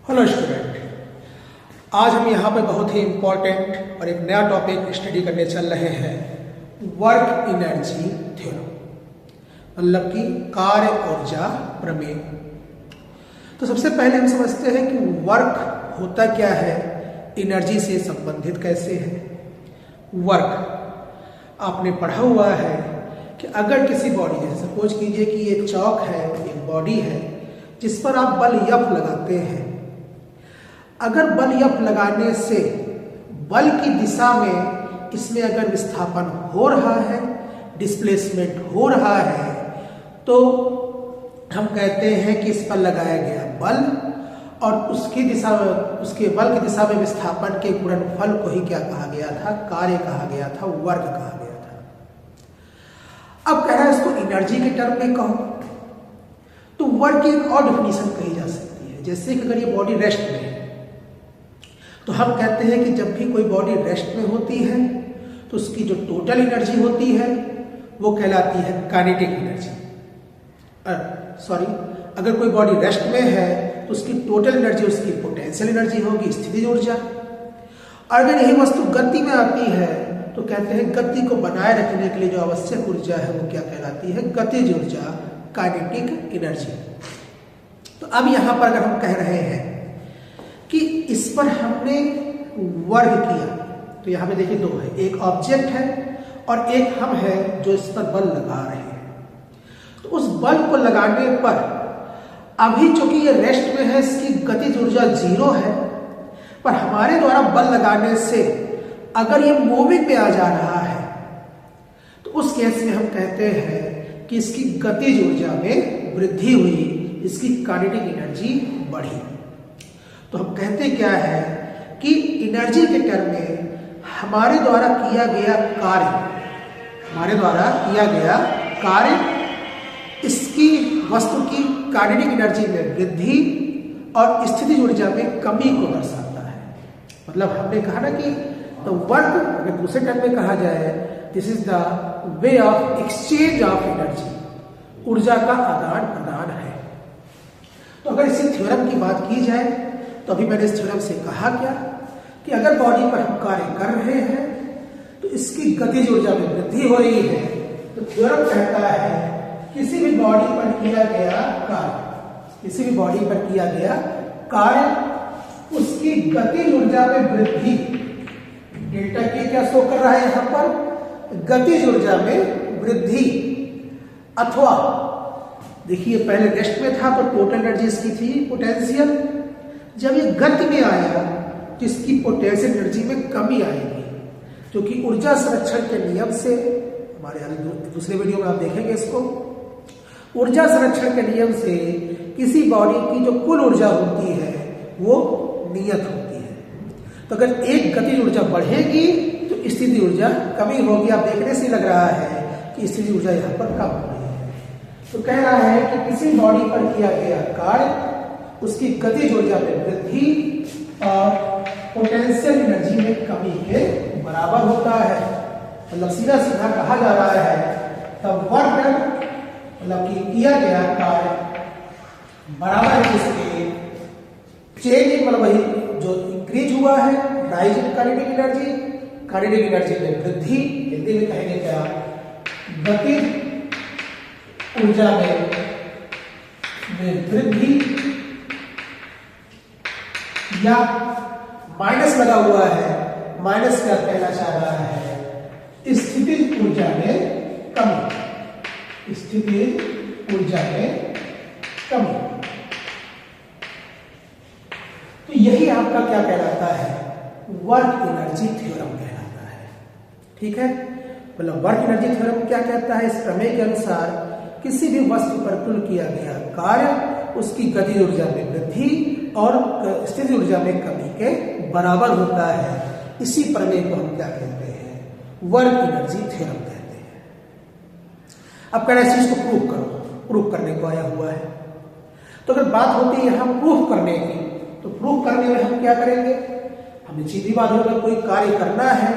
Hello student, आज हम यहाँ पे बहुत ही इम्पोर्टेंट और एक नया टॉपिक स्टडी करने चल रहे हैं, वर्क एनर्जी थ्योरम, मतलब कि कार्य ऊर्जा प्रमेय। तो सबसे पहले हम समझते हैं कि वर्क होता क्या है, एनर्जी से संबंधित कैसे है। वर्क आपने पढ़ा हुआ है कि अगर किसी बॉडी, जैसे सपोज कीजिए कि ये चौक है, एक बॉडी है जिस पर आप बल F लगाते हैं। अगर बल F लगाने से बल की दिशा में इसमें अगर विस्थापन हो रहा है, डिस्प्लेसमेंट हो रहा है, तो हम कहते हैं कि इस पर लगाया गया बल और उसकी दिशा में, उसके बल की दिशा में विस्थापन के गुणनफल को ही क्या कहा गया था, कार्य कहा गया था, वर्क कहा गया था। अब कह रहा है इसको एनर्जी के टर्म में कहो तो वर्क की एक और डेफिनेशन कही जा सकती है। जैसे कि अगर ये बॉडी रेस्ट में है तो हम कहते हैं कि जब भी कोई बॉडी रेस्ट में होती है तो उसकी जो टोटल एनर्जी होती है वो कहलाती है काइनेटिक एनर्जी। अगर कोई बॉडी रेस्ट में है तो उसकी टोटल एनर्जी उसकी पोटेंशियल एनर्जी होगी, स्थितिज ऊर्जा। और अगर यही वस्तु गति में आती है तो कहते हैं गति को बनाए रखने के लिए जो आवश्यक ऊर्जा है वो क्या कहलाती है, गतिज ऊर्जा, काइनेटिक एनर्जी। तो अब यहां पर अगर हम कह रहे हैं कि इस पर हमने वर्क किया तो यहां पे देखिए दो है, एक ऑब्जेक्ट है और एक हम है जो इस पर बल लगा रहे हैं। तो उस बल को लगाने पर अभी चूंकि ये रेस्ट में है, इसकी गतिज ऊर्जा 0 है, पर हमारे द्वारा बल लगाने से अगर ये मूविंग में आ जा रहा है तो उस केस में हम कहते हैं कि इसकी गतिज ऊर्जा में वृद्धि हुई, इसकी काइनेटिक एनर्जी बढ़ी। तो हम कहते क्या है कि एनर्जी के टर्म में हमारे द्वारा किया गया कार्य, इसकी वस्तु की काइनेटिक एनर्जी में वृद्धि और स्थितिज ऊर्जा में कमी को दर्शाता है। मतलब हमने कहा ना कि तो वर्क अगर दूसरे टर्म में कहा जाए, this is the way of exchange of energy, ऊर्जा का आदान प्रदान है। तो अगर इसी थ्योरम की बात की जाए तो अभी मैंने इस थ्योरम से कहा क्या कि अगर बॉडी पर हम कार्य कर रहे हैं तो इसकी गतिज ऊर्जा में वृद्धि हो रही है। तो थ्योरम कहता है किसी भी बॉडी पर किया गया कार्य, उसकी गतिज ऊर्जा में वृद्धि, डेल्टा के क्या शो कर रहा है यहां पर, गतिज ऊर्जा में वृद्धि। अथवा देखिए पहले रेस्ट में था तो टोटल एनर्जी इसकी थी पोटेंशियल, जब ये गति में आया तो इसकी पोटेंशियल एनर्जी में कमी आएगी, क्योंकि ऊर्जा संरक्षण के नियम से, हमारे दूसरे वीडियो में आप देखेंगे इसको, ऊर्जा संरक्षण के नियम से किसी बॉडी की जो कुल ऊर्जा होती है वो नियत होती है। तो अगर एक गतिज ऊर्जा बढ़ेगी तो स्थिति ऊर्जा कमी होगी। आप देखने से लग रहा है कि स्थिति ऊर्जा यहाँ पर कम हो रही है। तो कह रहा है कि किसी बॉडी पर किया गया कार्य, उसकी गतिज ऊर्जा में वृद्धि और पोटेंशियल एनर्जी में कमी के बराबर होता है। मतलब सीधा सीधा कहा जा रहा है तब वर्क डन, मतलब कि किया गया कार्य बराबर है इसके चेंज, मतलब वही जो इंक्रीज हुआ है, राइज इन काइनेटिक एनर्जी में वृद्धि, हिंदी में कहेंगे क्या, गतिज ऊर्जा में वृद्धि, या माइनस लगा हुआ है, माइनस क्या कहना चाह रहा है, स्थितिज ऊर्जा में कमी, स्थितिज ऊर्जा में कमी। तो यही आपका क्या कहलाता है, वर्क एनर्जी थ्योरम कहलाता है। ठीक है, मतलब वर्क एनर्जी थ्योरम क्या कहता है, इस प्रमेय के अनुसार किसी भी वस्तु पर कुल किया गया कार्य, उसकी गतिज ऊर्जा में वृद्धि और स्थितिज ऊर्जा में कमी के बराबर होता है। इसी प्रमेय को हम क्या कहते हैं, वर्क एनर्जी थ्योरम कहते हैं। अब कह रहे हैं इस चीज को प्रूव करो, प्रूव करने को आया हुआ है। तो अगर बात होती है यहां प्रूफ करने की, तो प्रूफ करने में हम क्या करेंगे, हमें सीधी बात होगी, कोई कार्य करना है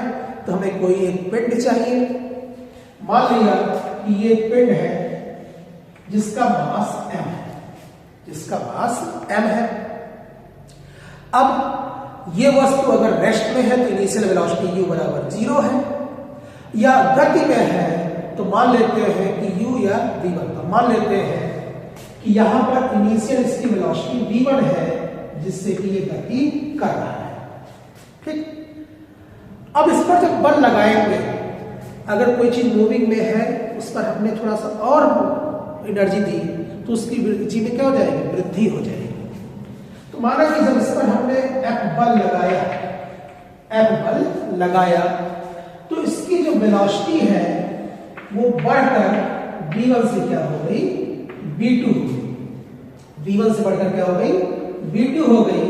तो हमें कोई एक पिंड चाहिए। मान लिया कि ये पिंड है जिसका मास m है, अब ये वस्तु अगर रेस्ट में है तो इनिशियल वेलोसिटी u बराबर 0 है, या गति में है तो मान लेते हैं कि u या v1, तो मान लेते हैं कि यहां पर इनिशियल इसकी वेलोसिटी v1 है जिससे कि ये गति कर रहा है। ठीक, अब इस पर जब बल लगाएंगे, अगर कोई चीज मूविंग में है उस पर हमने थोड़ा सा और एनर्जी दी तो उसकी जी में क्या हो जाएगी, वृद्धि हो जाएगी। तो माना कि जब इस पर हमने F बल लगाया तो इसकी जो वेलोसिटी है वो बढ़कर v1 से क्या हो गई, v2 हो गई। v1 से बढ़कर क्या हो गई, v2 हो गई।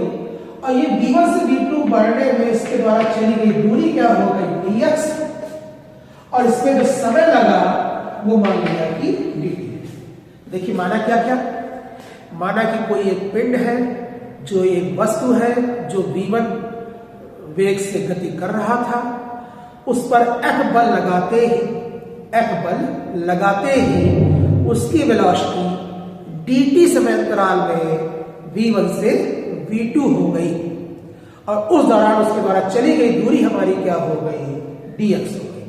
और ये v1 से v2 बढ़ने में इसके द्वारा चली गई दूरी क्या हो गई, dx, और इसमें जो समय लगा वो मान लिया कि dt। देखिए माना क्या क्या, माना कि कोई एक पिंड है, जो एक वस्तु है जो v1 वेग से गति कर रहा था, उस पर F बल लगाते ही उसकी वेलोसिटी dt समय अंतराल में v1 से v2 हो गई, और उस दौरान उसके द्वारा चली गई दूरी हमारी क्या हो गई, dx हो गई।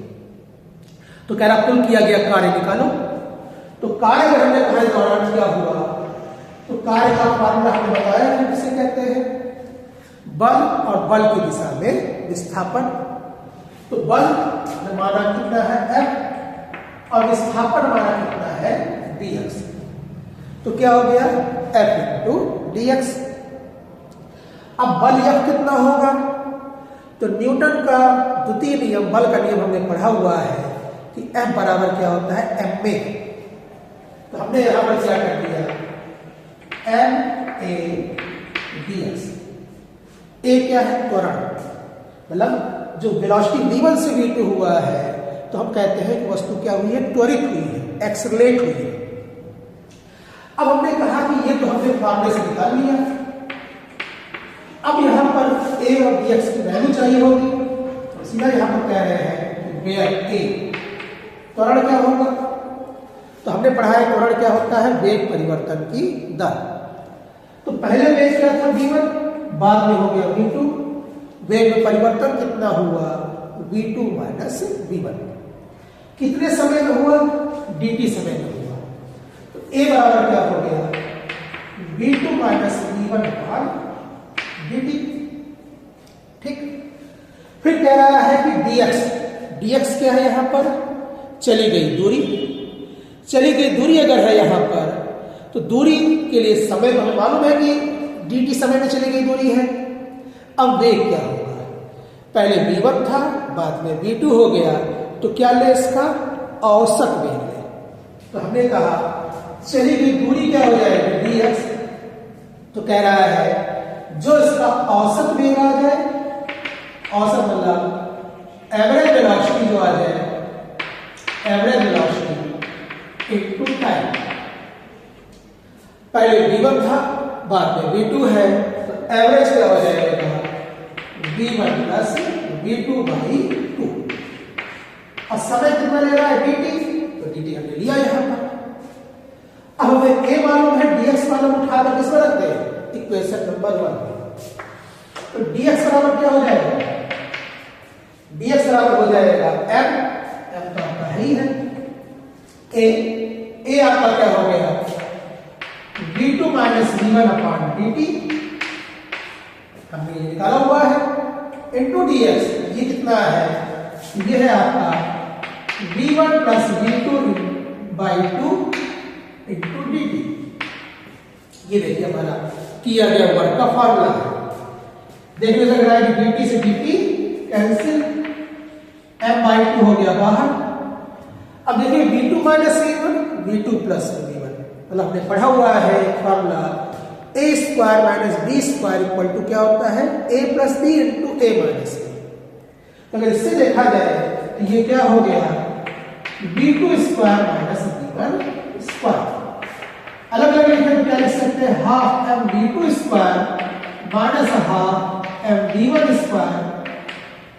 तो कह रहा कुल किया गया कार्य निकालो। तो कार्य अगर हमने कहा इस दौरान क्या हुआ, तो कार्य का फॉर्मूला हमने बताया कि किसे कहते हैं, बल और बल की दिशा में विस्थापन। तो बल माना कितना है F और विस्थापन माना कितना है dx। तो क्या हो गया, F इंटू dx। अब बल F कितना होगा, तो न्यूटन का द्वितीय नियम, बल का नियम हमने पढ़ा हुआ है कि F बराबर क्या होता है, ma। तो हमने यहां पर क्या कर दिया, ma dx। a क्या है, त्वरण, मतलब जो वेलोसिटी v1 से v2 हुआ है तो हम कहते हैं कि वस्तु क्या हुई है, त्वरित हुई है, एक्सेलरेट हुई है। अब हमने कहा कि ये तो हमने फॉर्मूले से निकाल लिया। अब यहां पर a और dx की वैल्यू चाहिए होगी, तो सीधा यहां पर कह रहे हैं वेग a, त्वरण क्या होगा, तो हमने पढ़ा है त्वरण क्या होता है, वेग परिवर्तन की दर। तो पहले वेग क्या था, v1, बाद में हो गया v2। वेग में परिवर्तन कितना हुआ, v2 माइनस v1। कितने समय में हुआ, dt समय में हुआ। तो a बराबर क्या हो गया, v2 माइनस v1 भाग dt। ठीक, फिर कह रहा है कि dx क्या है, यहां पर चली गई दूरी अगर है यहां पर, तो दूरी के लिए समय हमें मालूम है कि dt समय में चली गई दूरी है। अब वेग क्या होगा, पहले v1 था, बाद में v2 हो गया, तो क्या ले, इसका औसत वेग ले। तो हमने कहा चली गई दूरी क्या हो जाएगी, dx। तो कह रहा है जो इसका औसत वेग आ जाए, औसत मतलब एवरेज वेलोसिटी जो आ जाए, एवरेज वेलोसिटी इनटू टाइम। पहले v1 था, बाद में v2 है, तो एवरेज क्या हो जाएगा, v1 प्लस v2 बाई 2। और समय कितना ले रहा है, dt, तो dt हमने लिया यहां पर। अब हमें a मालूम है, dx मालूम, उठाकर किस पर रख दे, इक्वेशन नंबर 1। तो dx बराबर क्या हो जाएगा, dx बराबर हो जाएगा m तो आपका ही है, a आपका क्या हो गया, v2 minus v1 upon dt, हमने ये निकाला हुआ है, इंटू dx। ये कितना है, ये है आपका v1 plus v2 by 2 into dt। ये देखिए हमारा किया गया वर्क का फॉर्मूला है। देखने लग रहा है कि dt से dt कैंसिल, m बाई 2 हो गया बाहर। अब देखिए v2 minus v1, v2 plus v1, मतलब हमने पढ़ा हुआ है formula a square minus b square equal to क्या होता है, a plus b into a minus b। तो अगर इससे देखा जाए तो ये क्या हो गया, b2 square minus b1 square. अलग अलग लिखने में क्या लिख सकते हैं, half m b2 square minus half m b1 square,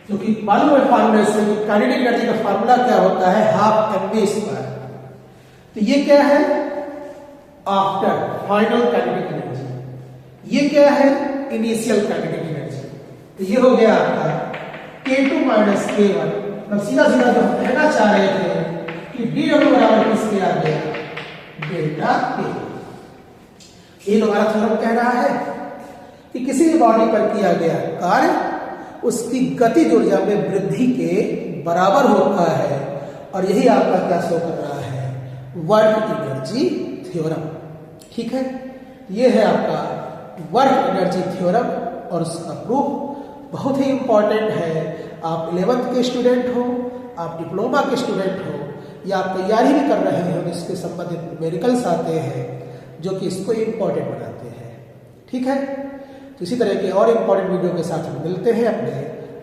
जो कि मालूम है फॉर्मूले से कि काइनेटिक एनर्जी का फार्मूला क्या होता है, हाफ mv स्क्वायर। तो ये क्या है, आफ्टर फाइनल काइनेटिक एनर्जी। ये क्या है, इनिशियल काइनेटिक एनर्जी। तो ये हो गया आपका K2 माइनस K1। अब सीधा सीधा जो हम कहना चाह रहे थे कि dW बराबर किसके आ गया, डेल्टा K। ये हमारा थ्योरम कह रहा है कि किसी भी बॉडी पर किया गया कार्य उसकी गतिज ऊर्जा में वृद्धि के बराबर होता है, और यही आपका क्या शो कर रहा है, वर्क एनर्जी थ्योरम। ठीक है, ये है आपका वर्क एनर्जी थ्योरम और उसका प्रूफ बहुत ही इंपॉर्टेंट है। आप 11th के स्टूडेंट हो, आप डिप्लोमा के स्टूडेंट हो, या आप तैयारी भी कर रहे हो, इसके संबंधित न्यूमेरिकल्स आते हैं जो कि इसको इंपॉर्टेंट बनाते हैं। ठीक है, तो इसी तरह के और इंपॉर्टेंट वीडियो के साथ हम मिलते हैं अपने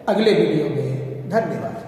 अगले वीडियो में। धन्यवाद।